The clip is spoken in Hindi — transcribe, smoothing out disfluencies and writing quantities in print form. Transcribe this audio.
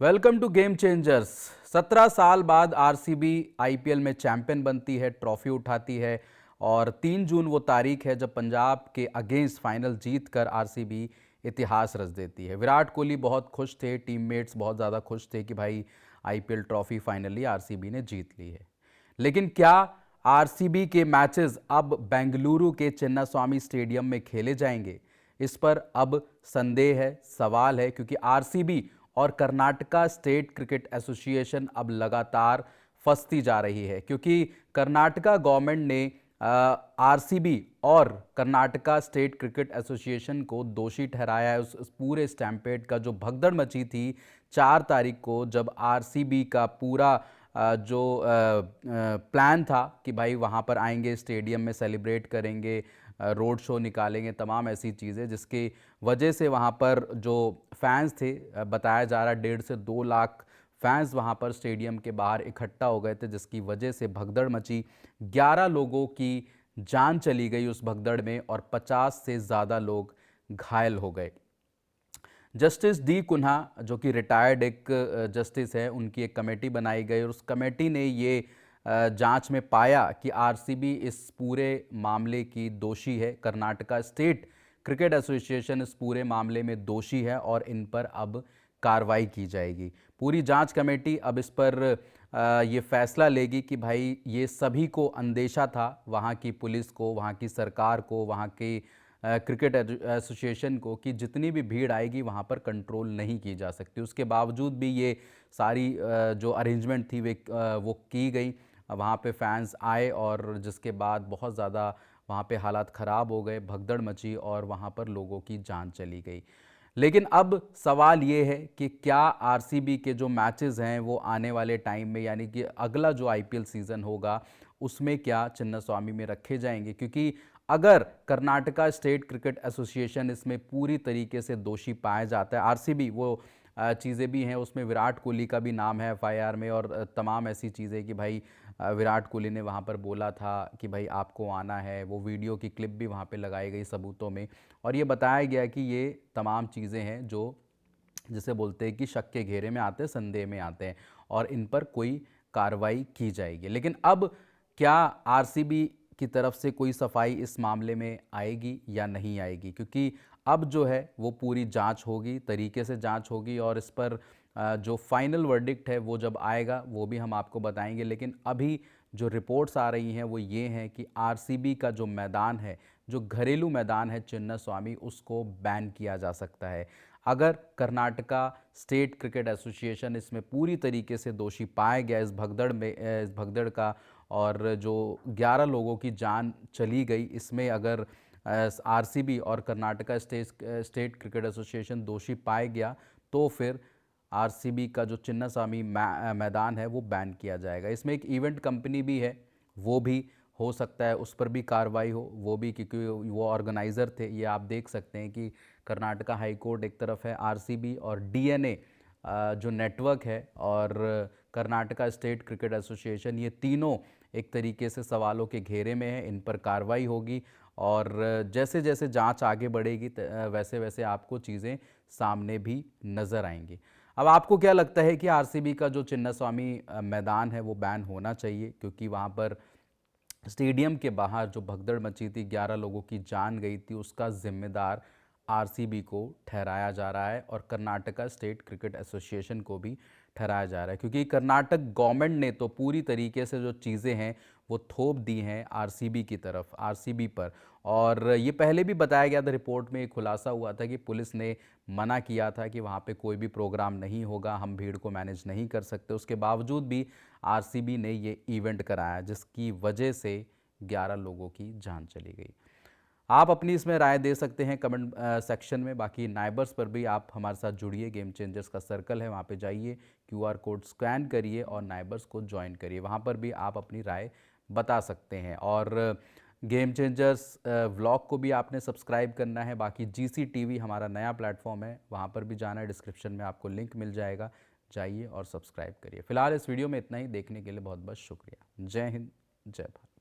Welcome to game changers. 17 साल बाद आरसीबी आईपीएल में चैंपियन बनती है, ट्रॉफी उठाती है और 3 जून वो तारीख है जब पंजाब के अगेंस्ट फाइनल जीत कर आरसीबी इतिहास रच देती है। विराट कोहली बहुत खुश थे, टीममेट्स बहुत ज़्यादा खुश थे कि भाई आईपीएल ट्रॉफी फाइनली आरसीबी ने जीत ली है। लेकिन क्या आरसीबी के मैचेस अब बेंगलुरु के चिन्नास्वामी स्टेडियम में खेले जाएंगे? इस पर अब संदेह है, सवाल है, क्योंकि आरसीबी और कर्नाटका स्टेट क्रिकेट एसोसिएशन अब लगातार फंसती जा रही है, क्योंकि कर्नाटका गवर्नमेंट ने आरसीबी और कर्नाटका स्टेट क्रिकेट एसोसिएशन को दोषी ठहराया है उस पूरे स्टैम्पेड का जो भगदड़ मची थी 4 तारीख को, जब आरसीबी का पूरा जो प्लान था कि भाई वहाँ पर आएंगे, स्टेडियम में सेलिब्रेट करेंगे, रोड शो निकालेंगे, तमाम ऐसी चीज़ें जिसकी वजह से वहाँ पर जो फैंस थे, बताया जा रहा 1.5 से 2 लाख फैंस वहाँ पर स्टेडियम के बाहर इकट्ठा हो गए थे, जिसकी वजह से भगदड़ मची। 11 लोगों की जान चली गई उस भगदड़ में और 50 से ज़्यादा लोग घायल हो गए। जस्टिस डी कुन्हा, जो कि रिटायर्ड एक जस्टिस है, उनकी एक कमेटी बनाई गई और उस कमेटी ने ये जांच में पाया कि आरसीबी इस पूरे मामले की दोषी है। कर्नाटका स्टेट क्रिकेट एसोसिएशन इस पूरे मामले में दोषी है और इन पर अब कार्रवाई की जाएगी। पूरी जांच कमेटी अब इस पर ये फैसला लेगी कि भाई ये सभी को अंदेशा था, वहाँ की पुलिस को, वहाँ की सरकार को, वहाँ की क्रिकेट एसोसिएशन को, कि जितनी भी भीड़ आएगी वहाँ पर कंट्रोल नहीं की जा सकती। उसके बावजूद भी ये सारी जो अरेंजमेंट थी वो की गई। वहाँ पे फैंस आए और जिसके बाद बहुत ज़्यादा वहाँ पे हालात ख़राब हो गए, भगदड़ मची और वहाँ पर लोगों की जान चली गई। लेकिन अब सवाल ये है कि क्या आरसीबी के जो मैचेस हैं वो आने वाले टाइम में, यानी कि अगला जो आईपीएल सीज़न होगा, उसमें क्या चिन्नास्वामी में रखे जाएंगे? क्योंकि अगर कर्नाटका स्टेट क्रिकेट एसोसिएशन इसमें पूरी तरीके से दोषी पाया जाता है, आरसीबी वो चीज़ें भी हैं, उसमें विराट कोहली का भी नाम है एफआईआर में और तमाम ऐसी चीज़ें कि भाई विराट कोहली ने वहाँ पर बोला था कि भाई आपको आना है, वो वीडियो की क्लिप भी वहाँ पे लगाई गई सबूतों में और ये बताया गया कि ये तमाम चीज़ें हैं जो जिसे बोलते हैं कि शक के घेरे में आते हैं, संदेह में आते हैं और इन पर कोई कार्रवाई की जाएगी। लेकिन अब क्या आरसीबी की तरफ से कोई सफाई इस मामले में आएगी या नहीं आएगी? क्योंकि अब जो है वो पूरी जांच होगी, तरीके से जांच होगी और इस पर जो फाइनल वर्डिक्ट है वो जब आएगा वो भी हम आपको बताएंगे। लेकिन अभी जो रिपोर्ट्स आ रही हैं वो ये हैं कि आरसीबी का जो मैदान है, जो घरेलू मैदान है चिन्नास्वामी, उसको बैन किया जा सकता है। अगर कर्नाटका स्टेट क्रिकेट एसोसिएशन इसमें पूरी तरीके से दोषी पाया गया इस भगदड़ का और जो 11 लोगों की जान चली गई, इसमें अगर आरसीबी और कर्नाटका स्टेट क्रिकेट एसोसिएशन दोषी पाया गया तो फिर आरसीबी का जो चिन्नास्वामी मैदान है वो बैन किया जाएगा। इसमें एक इवेंट कंपनी भी है, वो भी हो सकता है उस पर भी कार्रवाई हो, वो भी, क्योंकि वो ऑर्गेनाइज़र थे। ये आप देख सकते हैं कि कर्नाटका हाई कोर्ट एक तरफ है, आरसीबी और डीएनए जो नेटवर्क है और कर्नाटका स्टेट क्रिकेट एसोसिएशन, ये तीनों एक तरीके से सवालों के घेरे में है। इन पर कार्रवाई होगी और जैसे जैसे जांच आगे बढ़ेगी वैसे वैसे आपको चीज़ें सामने भी नज़र आएंगी। अब आपको क्या लगता है कि आरसीबी का जो चिन्नास्वामी मैदान है वो बैन होना चाहिए? क्योंकि वहाँ पर स्टेडियम के बाहर जो भगदड़ मची थी, 11 लोगों की जान गई थी, उसका जिम्मेदार आरसीबी को ठहराया जा रहा है और कर्नाटका स्टेट क्रिकेट एसोसिएशन को भी ठहराया जा रहा है, क्योंकि कर्नाटक गवर्नमेंट ने तो पूरी तरीके से जो चीज़ें हैं वो थोप दी हैं आरसीबी की तरफ, आरसीबी पर। और ये पहले भी बताया गया था, रिपोर्ट में खुलासा हुआ था कि पुलिस ने मना किया था कि वहाँ पे कोई भी प्रोग्राम नहीं होगा, हम भीड़ को मैनेज नहीं कर सकते। उसके बावजूद भी आरसीबी ने ये इवेंट कराया जिसकी वजह से 11 लोगों की जान चली गई। आप अपनी इसमें राय दे सकते हैं कमेंट सेक्शन में। बाकी नाइबर्स पर भी आप हमारे साथ जुड़िए, गेम चेंजर्स का सर्कल है, वहाँ पे जाइए, क्यूआर कोड स्कैन करिए और नाइबर्स को ज्वाइन करिए, वहाँ पर भी आप अपनी राय बता सकते हैं। और गेम चेंजर्स व्लॉग को भी आपने सब्सक्राइब करना है। बाकी जीसी टीवी हमारा नया प्लेटफॉर्म है, वहाँ पर भी जाना है, डिस्क्रिप्शन में आपको लिंक मिल जाएगा, जाइए और सब्सक्राइब करिए। फिलहाल इस वीडियो में इतना ही, देखने के लिए बहुत बहुत शुक्रिया। जय हिंद, जय भारत।